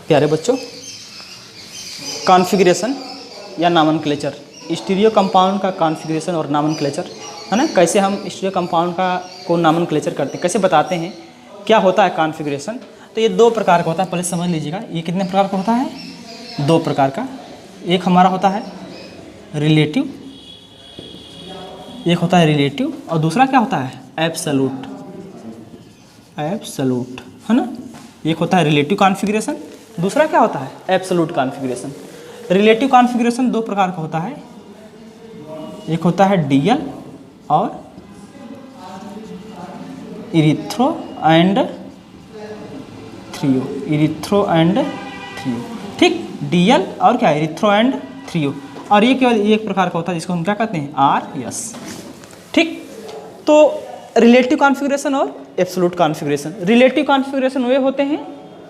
प्यारे बच्चों, कॉन्फ़िगरेशन या नॉमेनक्लेचर, स्टीरियो कंपाउंड का कॉन्फ़िगरेशन और नॉमेनक्लेचर है ना। कैसे हम स्टीरियो कंपाउंड को नॉमेनक्लेचर करते हैं, कैसे बताते हैं, क्या होता है कॉन्फ़िगरेशन। तो ये दो प्रकार का होता है, पहले समझ लीजिएगा। ये कितने प्रकार का होता है? दो प्रकार का। एक हमारा होता है रिलेटिव, एक होता है रिलेटिव, और दूसरा क्या होता है? एब्सोल्यूट, एब्सोल्यूट है ना। एक होता है रिलेटिव कॉन्फ़िगरेशन, दूसरा क्या होता है? Absolute configuration. रिलेटिव कॉन्फ़िगरेशन दो प्रकार का होता है, एक होता है डीएल और erythro and threo, erythro and threo, ठीक। डीएल और क्या? Erythro and threo. और ये केवल एक प्रकार का होता है जिसको हम क्या कहते हैं? आरएस, ठीक। तो रिलेटिव कॉन्फ़िगरेशन और एब्सोल्यूट कॉन्फ़िगरेशन। रिलेटिव कॉन्फ़िगरेशन वे होते हैं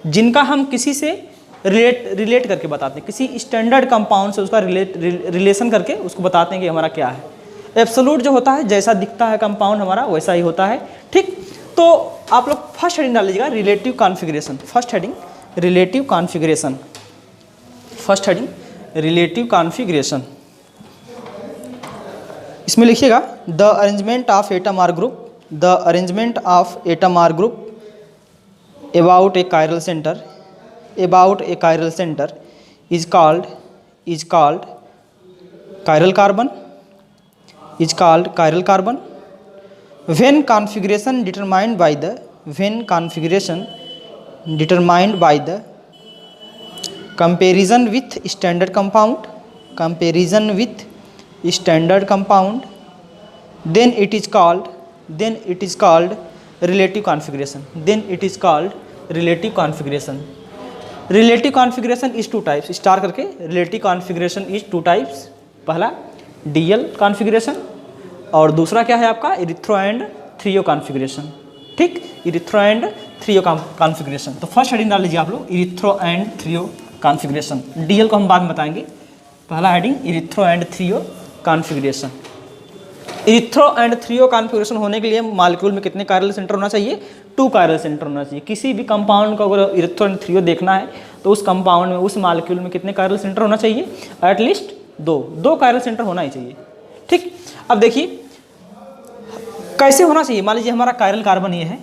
जिनका हम किसी से रिलेट करके बताते हैं, किसी स्टैंडर्ड कंपाउंड से उसका रिलेशन करके उसको बताते हैं कि हमारा क्या है। एब्सोल्यूट जो होता है, जैसा दिखता है कंपाउंड हमारा वैसा ही होता है, ठीक। तो आप लोग फर्स्ट हेडिंग डाल लीजिएगा, relative configuration. First heading relative configuration, first heading relative configuration. इसमें लिखिएगा the arrangement of atom or group, the arrangement of atom or group about a chiral center, about a chiral center is called chiral carbon, is called chiral carbon. When configuration determined by the comparison with standard compound, then it is called relative configuration, relative configuration. Relative configuration is two types, star करके relative configuration is two types। पहला DL configuration और दूसरा क्या है आपका? Erythro and threo configuration, ठीक। Erythro and threo configuration. तो first heading डाल लीजिए आप लोग, erythro and threo configuration. DL को हम बाद में बताएंगे। पहला heading erythro and threo configuration. Erythro and threo configuration होने के लिए मॉलिक्यूल में कितने कायरल सेंटर होना चाहिए? 2 कायरल सेंटर होना चाहिए। किसी भी कंपाउंड को अगर इरिथ्रो एंड थ्रियो देखना है तो उस कंपाउंड में, उस मॉलिक्यूल में कितने कायरल सेंटर होना चाहिए? एटलीस्ट 2 कायरल सेंटर होना ही चाहिए, ठीक। अब देखिए कैसे होना चाहिए। मान लीजिए हमारा कायरल कार्बन ये है,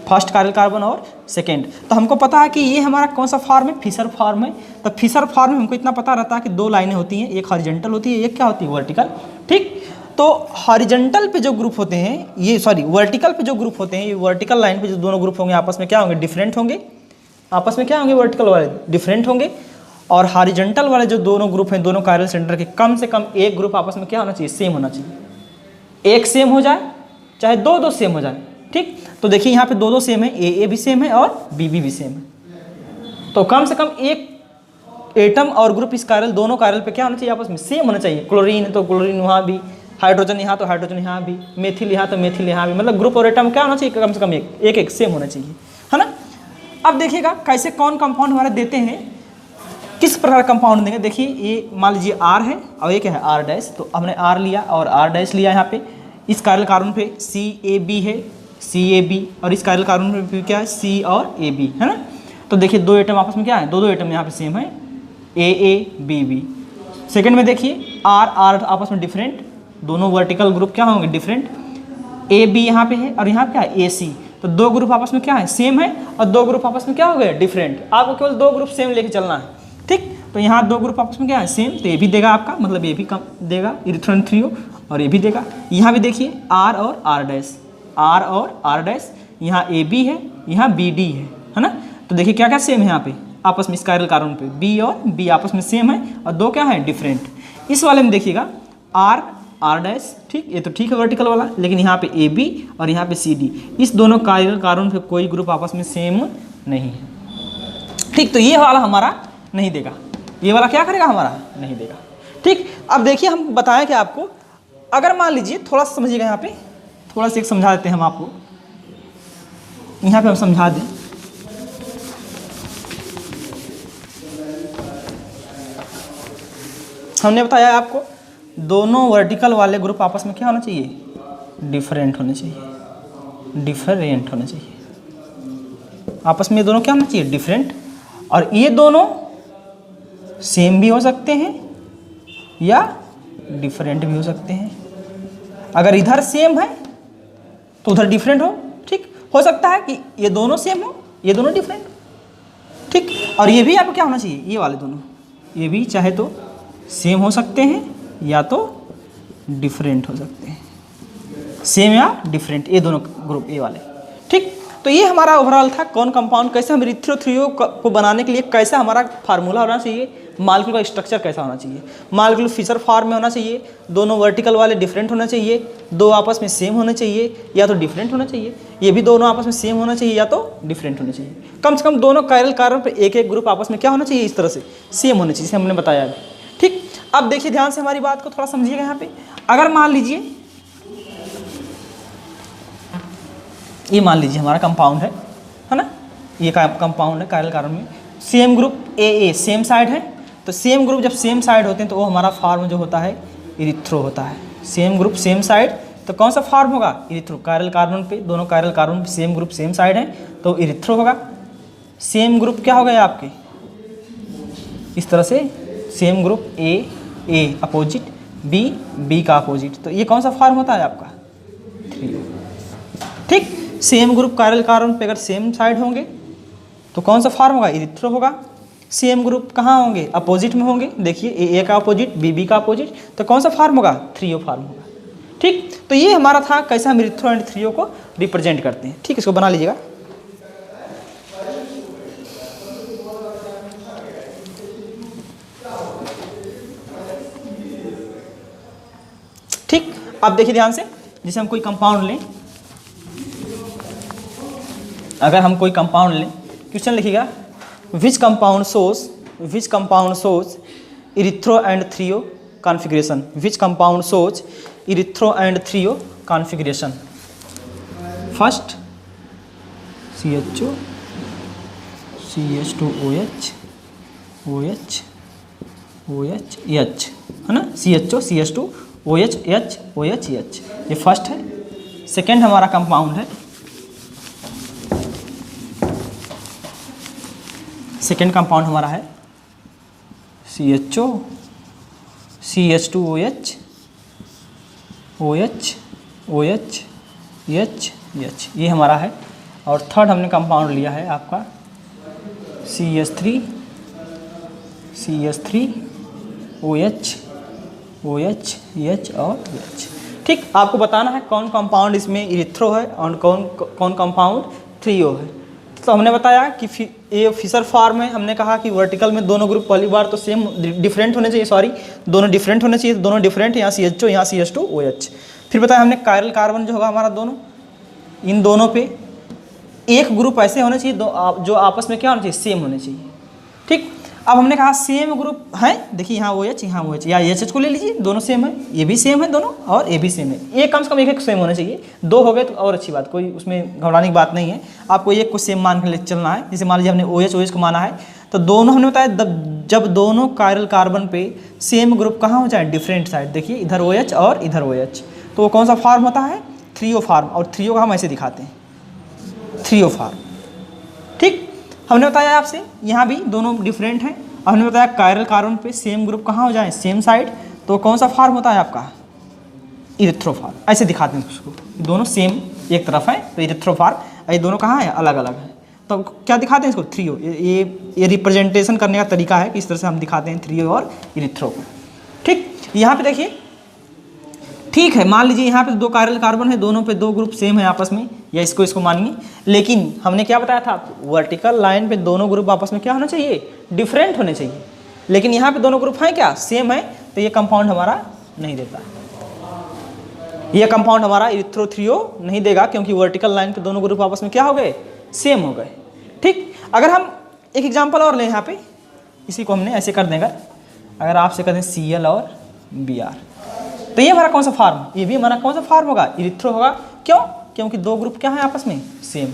फर्स्ट कायरल कार्बन और सेकेंड। तो हमको पता है कि ये हमारा कौन सा फॉर्म है? फिशर फॉर्म है। तो फिशर फॉर्म में हमको इतना पता रहता है कि 2 लाइनें होती हैं, एक हॉरिजॉन्टल होती है, एक क्या होती है? वर्टिकल, ठीक। तो हॉरिजॉन्टल पे जो ग्रुप होते हैं, ये वर्टिकल पे जो ग्रुप होते हैं, ये वर्टिकल लाइन पे जो दोनों ग्रुप होंगे आपस में क्या होंगे? डिफरेंट होंगे। आपस में क्या होंगे? वर्टिकल वाले डिफरेंट होंगे। और हॉरिजॉन्टल वाले जो दोनों ग्रुप हैं, दोनों कायरल सेंटर के, कम से कम एक ग्रुप आपस में क्या होना चाहिए? सेम होना चाहिए। एक सेम हो जाए, चाहे 2 सेम हो जाए, ठीक। तो देखिए यहाँ पे 2 सेम है, ए भी सेम है और बी भी सेम है। तो कम से कम एक एटम और ग्रुप इस कायरल, दोनों कायरल पे क्या होना चाहिए? आपस में सेम होना चाहिए। क्लोरीन तो क्लोरीन वहाँ भी, हाइड्रोजन यहाँ तो हाइड्रोजन यहाँ भी, मेथिल यहाँ तो मेथिल यहाँ भी, मतलब ग्रुप और एटम क्या होना चाहिए? कम से कम एक सेम होना चाहिए, है ना। अब देखिएगा कैसे कौन कंपाउंड हमारे देते हैं, किस प्रकार कंपाउंड देंगे। देखिए ये मान लीजिए R है और ये क्या है? R dash. तो हमने R लिया और R डैश लिया। यहाँ पे इस कायरल कार्बन पे CAB है, CAB, और इस कायरल कार्बन पे क्या है? C और AB, है ना। तो देखिए 2 एटम आपस में क्या है? 2 एटम यहाँ पे सेम है, AABB। सेकेंड में देखिए R आपस में डिफरेंट, दोनों वर्टिकल ग्रुप क्या होंगे? डिफरेंट। AB यहाँ पे है और यहाँ पे क्या है? AC। तो 2 ग्रुप आपस में क्या है? सेम है, और 2 ग्रुप आपस में क्या हो गए? डिफरेंट। आपको केवल 2 ग्रुप सेम लेके चलना है, ठीक। तो यहाँ 2 ग्रुप आपस में क्या है? सेम। तो ये भी देगा आपका, मतलब ये भी कम देगा इरिथ्रो एंड थ्रियो, और ये भी देगा। यहाँ भी देखिए R और R डैश, R और R डैश। यहाँ AB है, यहाँ BD है ना। तो देखिए क्या क्या सेम है यहाँ पे आपस में, इस कायरल कार्बन पे B और B आपस में सेम है, और 2 क्या है? डिफरेंट। इस वाले में देखिएगा R डैश, ठीक। ये तो ठीक है वर्टिकल वाला, लेकिन यहाँ पे AB और यहाँ पे CD, इस दोनों कायरल कार्बन पे कोई ग्रुप आपस में सेम नहीं है, ठीक। तो ये वाला हमारा नहीं देगा, ये वाला क्या करेगा? हमारा नहीं देगा, ठीक। अब देखिए हम बताएं कि आपको, अगर मान लीजिए थोड़ा सा समझिएगा, यहाँ पे थोड़ा सा एक समझा देते हैं हम आपको, यहाँ पे हम समझा दें। हमने बताया आपको दोनों वर्टिकल वाले ग्रुप आपस में क्या होना चाहिए? डिफरेंट होने चाहिए, डिफरेंट होने चाहिए। आपस में दोनों क्या होना चाहिए? डिफरेंट। और ये दोनों सेम भी हो सकते हैं या डिफरेंट भी हो सकते हैं। अगर इधर सेम है तो उधर डिफरेंट हो, ठीक। हो सकता है कि ये दोनों सेम हो, ये दोनों डिफरेंट, ठीक। और ये भी आपको क्या होना चाहिए, ये वाले दोनों, ये भी चाहे तो सेम हो सकते हैं या तो डिफरेंट हो सकते हैं, सेम या डिफरेंट, ये दोनों ग्रुप, ये वाले, ठीक। तो ये हमारा ओवरऑल था कौन कंपाउंड, कैसे हम इरिथ्रो थ्रियो को बनाने के लिए कैसा हमारा फार्मूला होना चाहिए, मालिक्यूल का स्ट्रक्चर कैसा होना चाहिए। मालिक्यूल फिशर फॉर्म में होना चाहिए, दोनों वर्टिकल वाले डिफरेंट होना चाहिए, दो आपस में सेम होना चाहिए या तो डिफरेंट होना चाहिए, ये भी दोनों आपस में सेम होना चाहिए या तो डिफरेंट होना चाहिए। कम से कम दोनों कायरल कार्बन पर एक एक ग्रुप आपस में क्या होना चाहिए, इस तरह से सेम होना चाहिए, जिसे हमने बताया अभी, ठीक। अब देखिए ध्यान से हमारी बात को थोड़ा समझिएगा यहाँ पे। अगर मान लीजिए ये मान लीजिए हमारा कंपाउंड है ना, ये कंपाउंड है कायरल कार्बन में, सेम ग्रुप ए सेम साइड है, तो सेम ग्रुप जब सेम साइड होते हैं तो वो हमारा फॉर्म जो होता है इरिथ्रो होता है। सेम ग्रुप सेम साइड तो कौन सा फॉर्म होगा, इरिथ्रो। कायरल कार्बन पे, दोनों कायरल कार्बन पे सेम ग्रुप सेम साइड है तो इरिथ्रो होगा। सेम ग्रुप क्या हो गए आपके, इस तरह से same group A opposite, B का अपोजिट, तो ये कौन सा फॉर्म होता है आपका, थ्रियो, ठीक। सेम ग्रुप कायरल कार्बन पे अगर सेम साइड होंगे तो कौन सा फॉर्म होगा, इरिथ्रो होगा। सेम ग्रुप कहाँ होंगे, अपोजिट में होंगे, देखिए ए का अपोजिट, बी का अपोजिट, तो कौन सा फॉर्म होगा, थ्रियो फॉर्म होगा, ठीक। तो ये हमारा था कैसे हम इरिथ्रो एंड थ्रियो को रिप्रेजेंट करते हैं, ठीक। इसको बना लीजिएगा। ठीक, अब देखिए ध्यान से, जैसे हम कोई कंपाउंड लें, अगर हम कोई कंपाउंड लें, क्वेश्चन लिखिएगा, which compound shows erythro and threo configuration, which compound shows erythro and threo configuration. First CHO CH2OH OH OH H है ना, CHO CH2OH H OH H, ये फर्स्ट है। सेकेंड हमारा कंपाउंड है, सेकेंड कंपाउंड हमारा है CHO CH2OH OH OH H H, ये हमारा है। और थर्ड हमने कंपाउंड लिया है आपका CH3 OH OH H और H, ठीक। आपको बताना है कौन कंपाउंड इसमें इरिथ्रो है और कौन कंपाउंड थ्रियो है। तो हमने बताया कि ये फिशर फॉर्म में हमने कहा कि वर्टिकल में दोनों ग्रुप पहली बार तो सेम डिफरेंट होने चाहिए, सॉरी दोनों डिफरेंट होने चाहिए, दोनों डिफरेंट, यहाँ CHO यहाँ CH2OH। फिर बताया हमने कायरल कार्बन जो होगा हमारा दोनों, इन दोनों पे एक ग्रुप ऐसे होने चाहिए जो आपस में क्या होना चाहिए, सेम होने चाहिए, ठीक। अब हमने कहा सेम ग्रुप है, देखिए यहाँ OH यहाँ OH, या HH को ले लीजिए, दोनों सेम है, ये भी सेम है दोनों और ये भी सेम है, ये कम से कम एक सेम होने चाहिए, दो हो गए तो और अच्छी बात, कोई उसमें घबराने की बात नहीं है। आपको एक को सेम मान के चलना है, जैसे मान लीजिए हमने OH को माना है, तो दोनों हमने बताया जब दोनों कायरल कार्बन पे सेम ग्रुप कहाँ हो जाए, डिफरेंट साइड, देखिए इधर OH और इधर OH, तो वो कौन सा फॉर्म होता है, थ्रियो फॉर्म। और थ्रियो का हम ऐसे दिखाते हैं, थ्रियो फॉर्म, ठीक। हमने बताया आपसे यहाँ भी दोनों डिफरेंट हैं, और हमने बताया कायरल कार्बन पे सेम ग्रुप कहाँ हो जाए, सेम साइड, तो कौन सा फॉर्म होता है आपका, इरिथ्रो फॉर्म। ऐसे दिखाते हैं उसको, दोनों सेम एक तरफ है तो इरिथ्रो फॉर्म, ये दोनों कहाँ है, अलग अलग है, तो क्या दिखाते हैं इसको, थ्रियो। ये रिप्रेजेंटेशन करने का तरीका है कि इस तरह से हम दिखाते हैं थ्रियो और इरिथ्रो को, ठीक। यहाँ पे देखिए, ठीक है, मान लीजिए यहाँ पे दो कायरल कार्बन है, दोनों पे दो ग्रुप सेम है आपस में, या इसको मानिए, लेकिन हमने क्या बताया था, वर्टिकल लाइन पे दोनों ग्रुप आपस में क्या होना चाहिए, डिफरेंट होने चाहिए, लेकिन यहाँ पे दोनों ग्रुप हैं क्या, सेम है, तो ये कंपाउंड हमारा नहीं देता, ये कंपाउंड हमारा इरिथ्रो थ्रियो नहीं देगा, क्योंकि वर्टिकल लाइन पे दोनों ग्रुप आपस में क्या हो गए, सेम हो गए, ठीक। अगर हम एक एग्जाम्पल और लें यहाँ पे, इसी को हमने ऐसे कर देंगे, अगर आपसे कहते हैं Cl और Br, तो ये हमारा कौन सा फॉर्म, ये भी हमारा कौन सा फॉर्म होगा, इरिथ्रो होगा। क्यों, क्योंकि दो ग्रुप क्या है आपस में, सेम,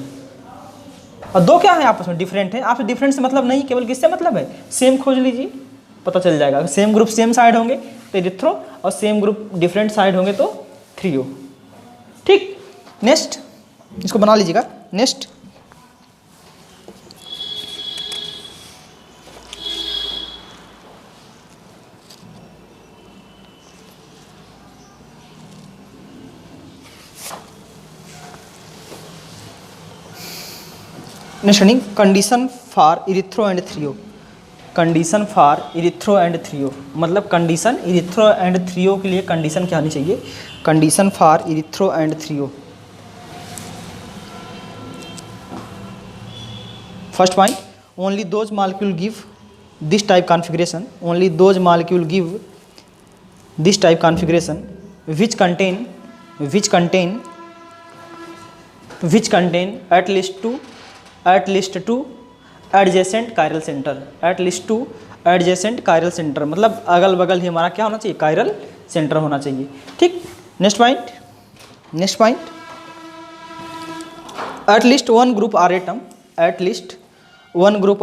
और दो क्या है आपस में, डिफरेंट है। आपसे डिफरेंट से मतलब नहीं, केवल किससे मतलब है, सेम खोज लीजिए, पता चल जाएगा। अगर सेम ग्रुप सेम साइड होंगे तो इरिथ्रो, और सेम ग्रुप डिफरेंट साइड होंगे तो थ्रियो, ठीक। नेक्स्ट, इसको बना लीजिएगा। Next next heading condition for erythro and threo. Condition for erythro and threo मतलब कंडीशन इरिथ्रो एंड थ्रियो के लिए कंडीशन क्या होनी चाहिए। Condition for erythro and threo. First point, only those molecule give this type configuration, only those molecule give this type configuration which contain at least two adjacent chiral center, at least two adjacent chiral center मतलब अगल बगल ही हमारा क्या होना चाहिए, chiral center होना चाहिए। ठीक, next point at least one group R atom, at least one group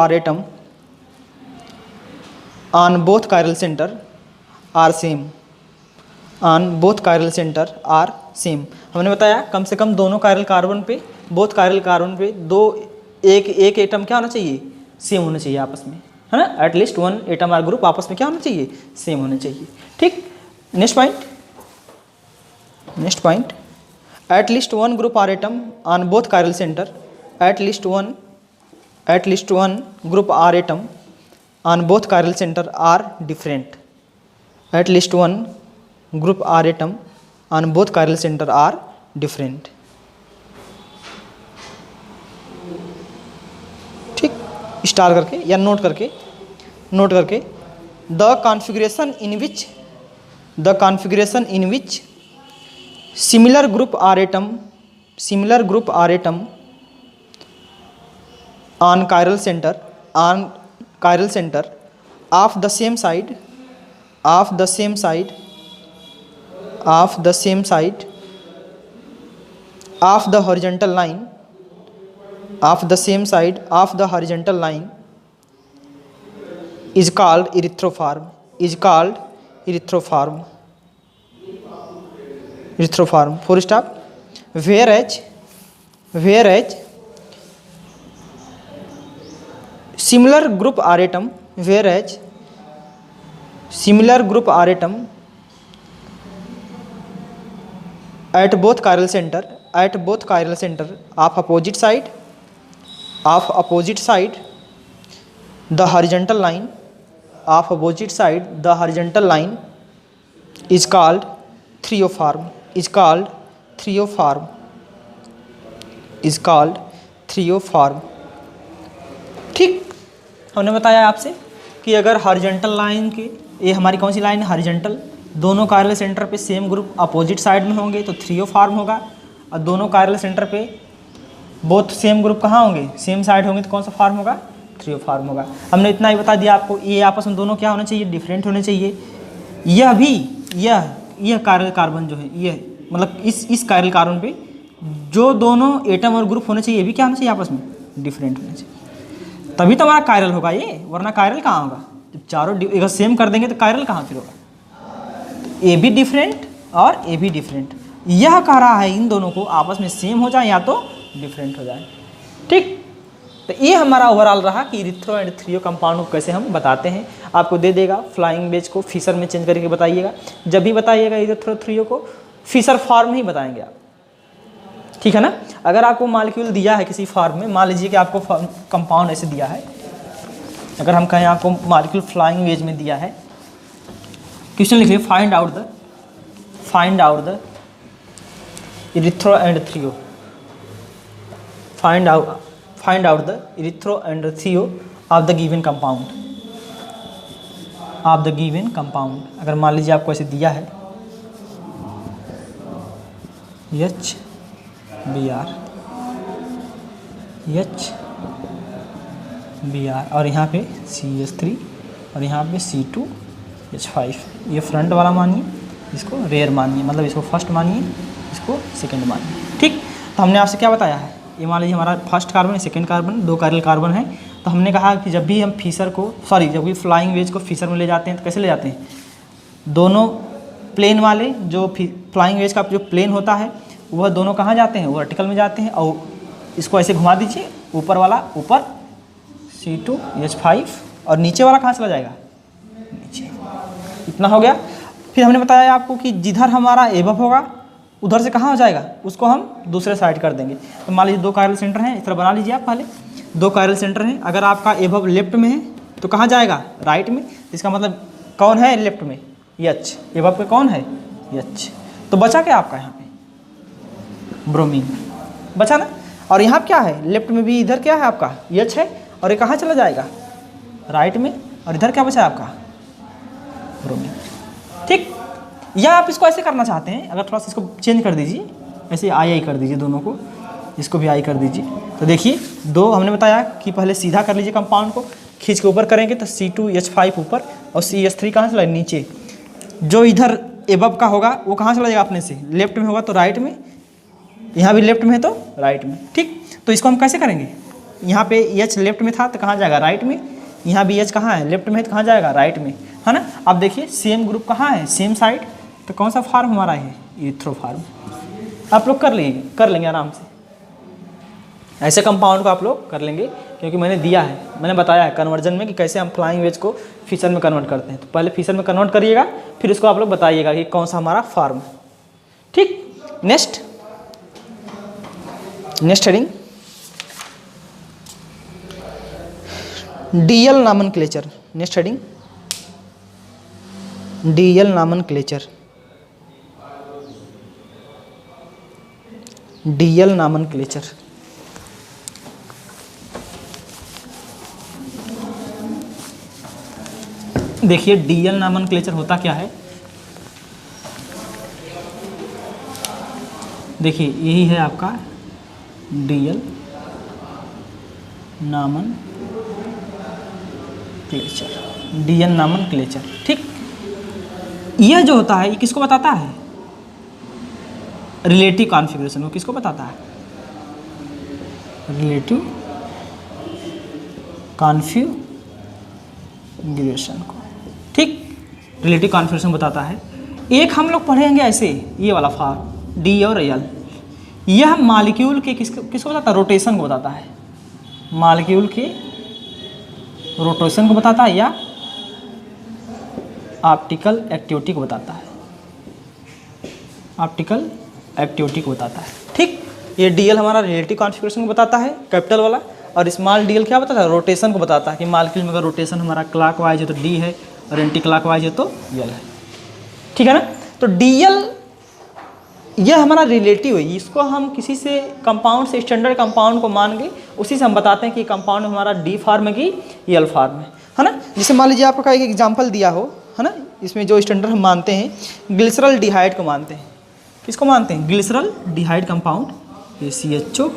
R atom on both chiral center are same, on both chiral center are same। हमने बताया कम से कम दोनों कायरल कार्बन पे, बोथ कायरल कार्बन पे दो एक atom क्या होना चाहिए, सेम होना चाहिए आपस में, है ना। At least one atom or group आपस में क्या होना चाहिए, सेम होने चाहिए। ठीक, next point at least one group or atom on both chiral centre, at least one group or atom on both chiral centre are different, at least one group or atom on both chiral centre are different. ठीक, star करके या note करके the configuration in which similar group or atom on chiral centre of the same side of the same side of the horizontal line is called erythroform, full stop। whereas similar group R atom at both chiral center of opposite side the horizontal line is called thrioform, ठीक, हमने बताया आपसे कि अगर horizontal line के, ये हमारी कौन सी लाइन है, हॉरिजॉन्टल, दोनों कायरल सेंटर पे सेम ग्रुप अपोजिट साइड में होंगे तो थ्रियोफॉर्म होगा, और दोनों कायरल सेंटर पे बोथ सेम ग्रुप कहाँ होंगे, सेम साइड होंगे तो कौन सा फॉर्म होगा, थ्रियोफॉर्म होगा। हमने इतना ही बता दिया आपको, ये आपस में दोनों क्या होने चाहिए, डिफरेंट होने चाहिए। यह भी यह कायरल कार्बन जो है, ये मतलब इस कायरल कार्बन पे जो दोनों एटम और ग्रुप होने चाहिए, ये भी क्या होना चाहिए, आपस में डिफरेंट होने चाहिए, तभी तो हमारा कायरल होगा ये, वरना कायरल कहाँ होगा। जब चारों अगर सेम कर देंगे तो कायरल कहाँ फिर होगा। ए भी डिफरेंट और ए भी डिफरेंट, यह कह रहा है इन दोनों को आपस में सेम हो जाए या तो डिफरेंट हो जाए। ठीक, तो ये हमारा ओवरऑल रहा कि इरिथ्रो एंड थ्रियो कंपाउंड को कैसे हम बताते हैं। आपको दे देगा फ्लाइंग बेज को फिशर में चेंज करके बताइएगा, जब भी बताइएगा इरिथ्रो थ्रियो को फिशर फॉर्म ही बताएंगे आप, ठीक है ना। अगर आपको मॉलिक्यूल दिया है किसी फॉर्म में, मान लीजिए कि आपको कंपाउंड ऐसे दिया है, अगर हम कहें आपको मॉलिक्यूल फ्लाइंग वेज में दिया है, क्वेश्चन लिखिए find out the erythro and threo, find out the erythro and threo of the given compound, अगर मान लीजिए आपको ऐसे दिया है HBr और यहाँ पे CH3 और यहाँ पे C2H5, ये फ्रंट वाला मानिए, इसको रेयर मानिए, मतलब इसको फर्स्ट मानिए, इसको सेकंड मानिए। ठीक, तो हमने आपसे क्या बताया है, ये मान लीजिए हमारा फर्स्ट कार्बन है, सेकंड कार्बन, दो कायरल कार्बन है, तो हमने कहा कि जब भी हम जब भी फ्लाइंग वेज को फिशर में ले जाते हैं तो कैसे ले जाते हैं, दोनों प्लेन वाले, जो फ्लाइंग वेज का जो प्लेन होता है वह दोनों कहाँ जाते हैं, वर्टिकल में जाते हैं, और इसको ऐसे घुमा दीजिए, ऊपर वाला ऊपर C2H5 और नीचे वाला कहाँ चला जाएगा, नीचे। इतना हो गया। फिर हमने बताया आपको कि जिधर हमारा एबव होगा उधर से कहाँ हो जाएगा, उसको हम दूसरे साइड कर देंगे। तो मान लीजिए 2 कायरल सेंटर हैं, इस तरह बना लीजिए आप पहले। 2 कायरल सेंटर हैं, अगर आपका एबव लेफ्ट में है तो कहाँ जाएगा, राइट में। इसका मतलब कौन है लेफ्ट में, एच, एबव पे कौन है, एच। तो बचा क्या आपका यहाँ पे, ब्रोमीन बचा ना। और यहाँ क्या है, लेफ्ट में भी इधर क्या है आपका, एच है, और ये कहाँ चला जाएगा, राइट में। और इधर क्या बचा है आपका, ब्रोमीन। ठीक, या आप इसको ऐसे करना चाहते हैं, अगर थोड़ा सा इसको चेंज कर दीजिए, ऐसे आई कर दीजिए दोनों को, इसको भी आई कर दीजिए। तो देखिए 2 हमने बताया कि पहले सीधा कर लीजिए कंपाउंड को, खींच के ऊपर करेंगे तो C2H5 ऊपर और CH3 कहाँ चला नीचे। जो इधर एबव का होगा वो कहाँ चला जाएगा अपने से, लेफ्ट में होगा तो राइट में, यहाँ भी लेफ्ट में है तो राइट में। ठीक, तो इसको हम कैसे करेंगे, यहाँ पे H लेफ्ट में था तो कहाँ जाएगा, राइट में। यहाँ भी H कहाँ है, लेफ्ट में है तो कहाँ जाएगा, राइट में, है ना। अब देखिए सेम ग्रुप कहाँ है, सेम साइड, तो कौन सा फार्म हमारा है, इथ्रो फार्म। आप लोग कर लेंगे आराम से, ऐसे कंपाउंड को आप लोग कर लेंगे, क्योंकि मैंने दिया है, मैंने बताया है कन्वर्जन में कि कैसे हम फ्लाइंग वेज को फिशर में कन्वर्ट करते हैं। तो पहले फिशर में कन्वर्ट करिएगा, फिर उसको आप लोग बताइएगा कि कौन सा हमारा फार्म है। ठीक, next heading DL nomenclature. Next heading DL nomenclature. DL nomenclature देखिए डीएल नॉमेनक्लेचर होता क्या है, देखिए यही है आपका डीएल नॉमेनक्लेचर। डीएल नॉमेनक्लेचर, ठीक। यह जो होता है ये किसको बताता है, रिलेटिव कॉन्फ़िगरेशन को किसको बताता है, रिलेटिव कॉन्फ़िगरेशन को। ठीक, रिलेटिव कॉन्फ़िगरेशन बताता है। एक हम लोग पढ़ेंगे ऐसे, ये वाला फॉर्म डी और एल, यह मॉलिक्यूल के किसको बताता है, रोटेशन को बताता है। मॉलिक्यूल के रोटेशन को बताता है या ऑप्टिकल एक्टिविटी को बताता है, ऑप्टिकल एक्टिविटी को बताता है। ठीक, ये डीएल हमारा रिलेटिव कॉन्फ़िगरेशन को बताता है, कैपिटल वाला। और स्मॉल डीएल क्या बताता है, रोटेशन को बताता है कि मॉलिक्यूल में अगर रोटेशन हमारा क्लॉकवाइज है तो डी है, और एंटी क्लॉकवाइज है तो एल है। ठीक है ना। तो डीएल यह हमारा रिलेटिव है, इसको हम किसी से कंपाउंड से, स्टैंडर्ड कंपाउंड को मान के उसी से हम बताते हैं कि कंपाउंड हमारा डी फार्म है कि एल फार्म है ना। जैसे मान लीजिए आपका एक एग्जांपल दिया हो, है ना, इसमें जो स्टैंडर्ड हम मानते हैं ग्लिसरल डिहाइड को मानते हैं। किसको मानते हैं, ग्लिसरल डिहाइड कंपाउंड, ये CHO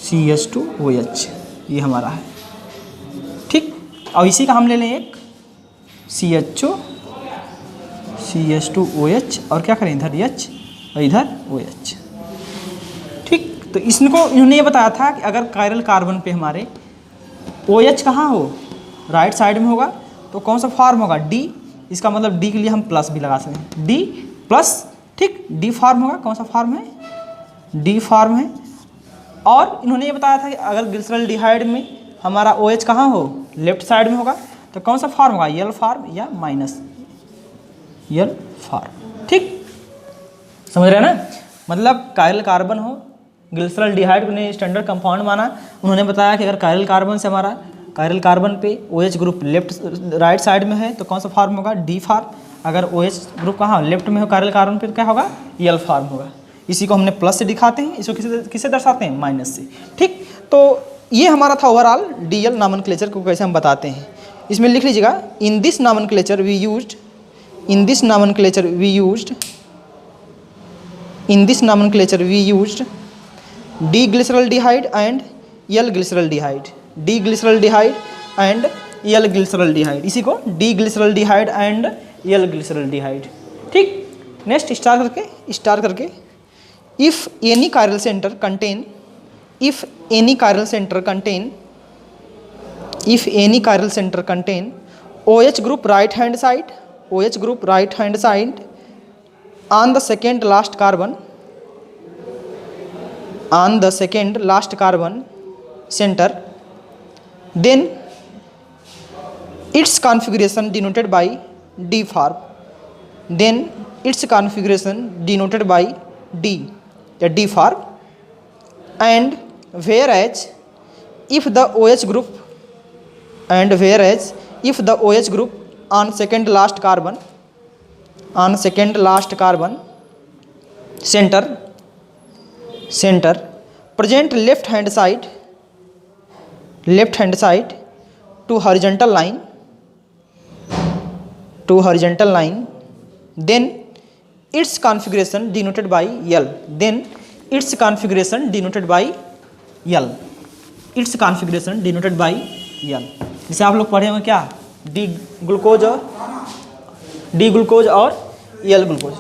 CH2OH ये हमारा है। ठीक, और इसी का हम ले लें एक CHO CH2OH और क्या करें, इधर H और इधर OH। ठीक, तो इसको इन्होंने ये बताया था कि अगर कायरल कार्बन पे हमारे OH कहाँ हो, राइट साइड में होगा तो कौन सा फॉर्म होगा, D। इसका मतलब D के लिए हम प्लस भी लगा सकते हैं, D प्लस। ठीक, D फॉर्म होगा, कौन सा फॉर्म है, D फॉर्म है। और इन्होंने ये बताया था कि अगर ग्लिसरल डिहाइड में हमारा OH कहाँ हो, लेफ्ट साइड में होगा तो कौन सा फॉर्म होगा, L फॉर्म या माइनस L फॉर्म। ठीक, समझ रहे हैं ना। मतलब कायरल कार्बन हो, ग्लिसरल डिहाइड ने स्टैंडर्ड कंपाउंड माना। उन्होंने बताया कि अगर कायरल कार्बन से हमारा कायरल कार्बन पे OH group left right side में है तो कौन सा फॉर्म होगा, D फॉर्म। अगर OH ग्रुप कहाँ लेफ्ट में हो कायरल कार्बन पे तो क्या होगा, L फॉर्म होगा। इसी को हमने प्लस से दिखाते हैं, इसको किससे दर्शाते हैं, माइनस से। ठीक, तो ये हमारा था ओवरऑल डीएल नॉमेनक्लेचर को कैसे हम बताते हैं। इसमें लिख लीजिएगा, in this nomenclature we used D glycerol dehyde and L glycerol dehyde, D glycerol dehyde and L glycerol dehyde, इसी को D glycerol dehyde and L glycerol dehyde। ठीक, नेक्स्ट स्टार करके if any chiral center contain OH group right hand side on the second last carbon center, then its configuration denoted by D form, then its configuration denoted by D, a D form, and whereas if the OH group on second last carbon center present left hand side to horizontal line, then its configuration denoted by L. जैसे आप लोग पढ़े होंगे क्या, D glucose और L glucose.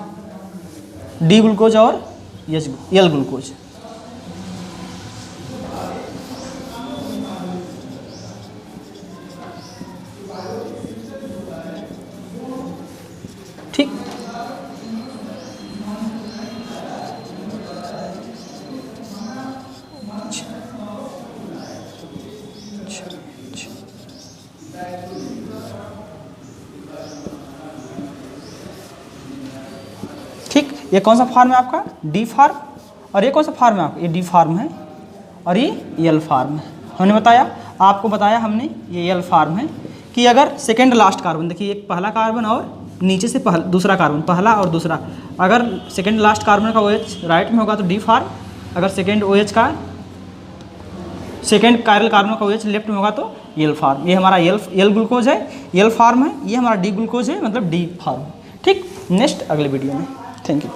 ठीक, ठीक, ये कौन सा फार्म है आपका, डी फार्म, और ये कौन सा फार्म है आपका, ये डी फार्म है और ये एल फार्म है। हमने आपको बताया हमने ये एल फार्म है कि अगर सेकेंड लास्ट कार्बन, देखिए एक पहला कार्बन और नीचे से दूसरा कार्बन, पहला और दूसरा, अगर सेकेंड लास्ट कार्बन का OH राइट में होगा तो डी फार्म, अगर सेकेंड कायरल कार्बन का OH लेफ्ट में होगा तो एल फार्म। ये हमारा एल ग्लूकोज है, एल फार्म है, ये हमारा डी ग्लूकोज है, मतलब डी फार्म। ठीक, नेक्स्ट अगले वीडियो में। Thank you.